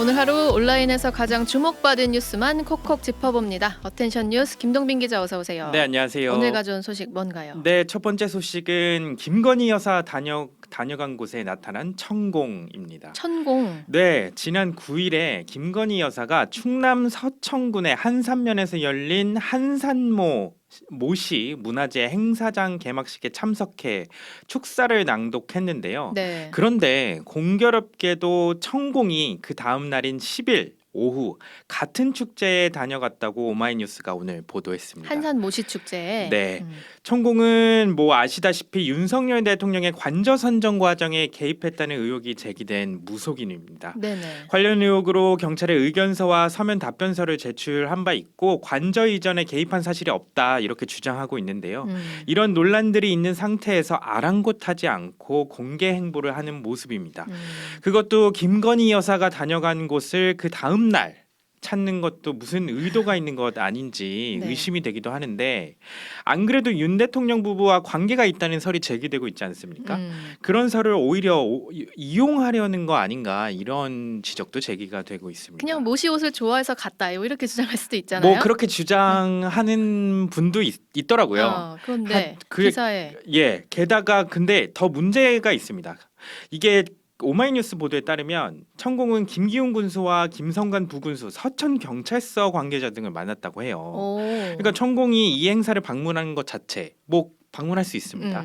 오늘 하루 온라인에서 가장 주목받은 뉴스만 콕콕 짚어봅니다. 어텐션 뉴스 김동빈 기자 어서 오세요. 네, 안녕하세요. 오늘 가져온 소식 뭔가요? 네, 첫 번째 소식은 김건희 여사 다녀간 곳에 나타난 천공입니다. 천공. 네, 지난 9일에 김건희 여사가 충남 서천군의 한산면에서 열린 한산모 모시 문화재 행사장 개막식에 참석해 축사를 낭독했는데요. 네. 그런데 공교롭게도 천공이 그 다음 날인 10일 오후 같은 축제에 다녀갔다고 오마이뉴스가 오늘 보도했습니다. 한산 모시 축제에. 네. 천공은 아시다시피 윤석열 대통령의 관저 선정 과정에 개입했다는 의혹이 제기된 무속인입니다. 네네. 관련 의혹으로 경찰에 의견서와 서면 답변서를 제출한 바 있고 관저 이전에 개입한 사실이 없다 이렇게 주장하고 있는데요. 이런 논란들이 있는 상태에서 아랑곳하지 않고 공개 행보를 하는 모습입니다. 그것도 김건희 여사가 다녀간 곳을 그 다음 날 찾는 것도 무슨 의도가 있는 것 아닌지 네. 의심이 되기도 하는데 안 그래도 윤 대통령 부부와 관계가 있다는 설이 제기되고 있지 않습니까? 그런 설을 오히려 이용하려는 거 아닌가 이런 지적도 제기가 되고 있습니다. 그냥 모시 옷을 좋아해서 갔다 이렇게 주장할 수도 있잖아요. 그렇게 주장하는 분도 있더라고요. 그런데 그게- 기사에 게다가 근데 더 문제가 있습니다. 이게 오마이뉴스 보도에 따르면 천공은 김기훈 군수와 김성관 부군수, 서천 경찰서 관계자 등을 만났다고 해요. 그러니까 천공이 이 행사를 방문하는 것 자체 방문할 수 있습니다.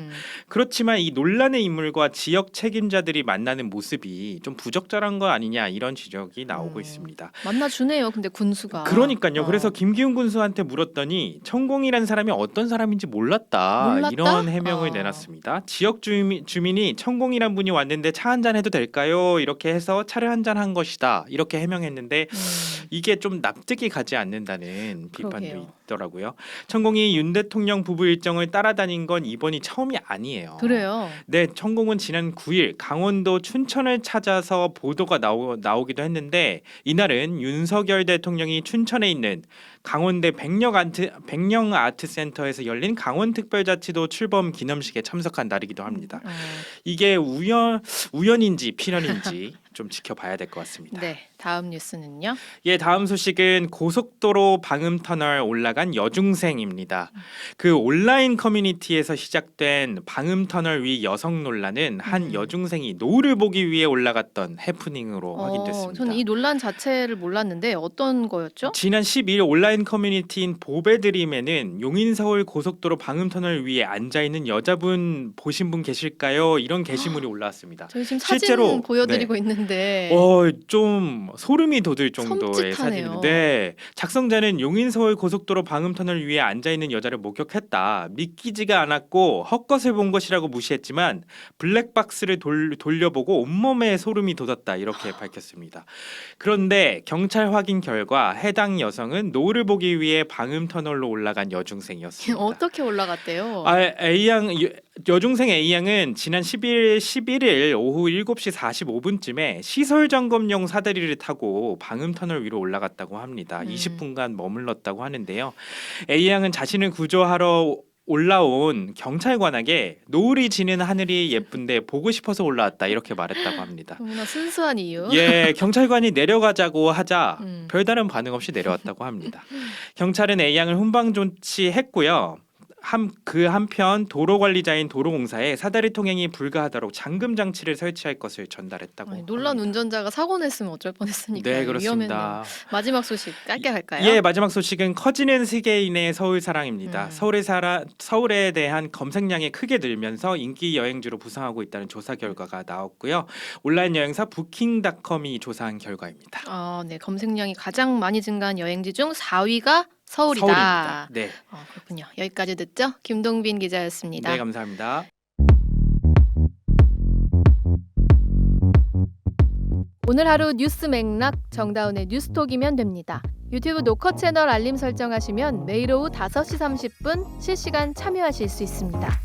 그렇지만 이 논란의 인물과 지역 책임자들이 만나는 모습이 좀 부적절한 거 아니냐 이런 지적이 나오고 있습니다. 만나주네요. 근데 군수가. 그러니까요. 그래서 김기훈 군수한테 물었더니 천공이라는 사람이 어떤 사람인지 몰랐다? 이런 해명을 내놨습니다. 지역 주민이 천공이란 분이 왔는데 차 한잔 해도 될까요? 이렇게 해서 차를 한잔한 것이다. 이렇게 해명했는데 이게 좀 납득이 가지 않는다는 비판도 그러게요. 있더라고요. 천공이 윤 대통령 부부 일정을 따라다닌 건 이번이 처음이 아니에요. 그래요. 네, 천공은 지난 9일 강원도 춘천을 찾아서 보도가 나오기도 했는데 이날은 윤석열 대통령이 춘천에 있는 강원대 백령 아트센터에서 열린 강원특별자치도 출범 기념식에 참석한 날이기도 합니다. 이게 우연인지 필연인지 좀 지켜봐야 될 것 같습니다. 네, 다음 뉴스는요. 예, 다음 소식은 고속도로 방음터널 올라간 여중생입니다. 그 온라인 커뮤니티에서 시작된 방음터널 위 여성 논란은 한 여중생이 노을을 보기 위해 올라갔던 해프닝으로 확인됐습니다. 저는 이 논란 자체를 몰랐는데 어떤 거였죠? 지난 12일 온라인 커뮤니티인 보배드림에는 용인서울 고속도로 방음터널 위에 앉아있는 여자분 보신 분 계실까요? 이런 게시물이 올라왔습니다. 저희 지금 사진 실제로, 보여드리고 있는데 좀 소름이 돋을 정도의 섬찟하네요. 사진인데 작성자는 용인서울 고속도로 방음터널 위에 앉아있는 여자를 목격했다. 믿기지가 않았고 헛것을 본 것이라고 무시했지만 블랙박스를 돌려보고 온몸에 소름이 돋았다. 이렇게 밝혔습니다. 그런데 경찰 확인 결과 해당 여성은 노을을 보기 위해 방음터널로 올라간 여중생이었습니다. 어떻게 올라갔대요? 여중생 A양은 지난 11일 오후 7시 45분쯤에 시설 점검용 사다리를 타고 방음터널 위로 올라갔다고 합니다. 20분간 머물렀다고 하는데요. A양은 자신을 구조하러 올라온 경찰관에게 노을이 지는 하늘이 예쁜데 보고 싶어서 올라왔다 이렇게 말했다고 합니다. 너무나 순수한 이유. 예, 경찰관이 내려가자고 하자 별다른 반응 없이 내려왔다고 합니다. 경찰은 A양을 훈방 조치했고요. 그 한편 도로관리자인 도로공사에 사다리 통행이 불가하도록 잠금 장치를 설치할 것을 전달했다고. 놀란 운전자가 사고 냈으면 어쩔 뻔했으니까. 네, 그렇습니다. 위험했네요. 마지막 소식 짧게 갈까요? 예, 마지막 소식은 커지는 세계인의 서울 사랑입니다. 서울에 대한 검색량이 크게 늘면서 인기 여행지로 부상하고 있다는 조사 결과가 나왔고요. 온라인 여행사 부킹닷컴이 조사한 결과입니다. 네, 검색량이 가장 많이 증가한 여행지 중 4위가 서울이다. 서울입니다. 네. 그렇군요. 여기까지 듣죠. 김동빈 기자였습니다. 네, 감사합니다. 오늘 하루 뉴스 맥락 정다운의 뉴스톡이면 됩니다. 유튜브 노컷 채널 알림 설정하시면 매일 오후 5시 30분 실시간 참여하실 수 있습니다.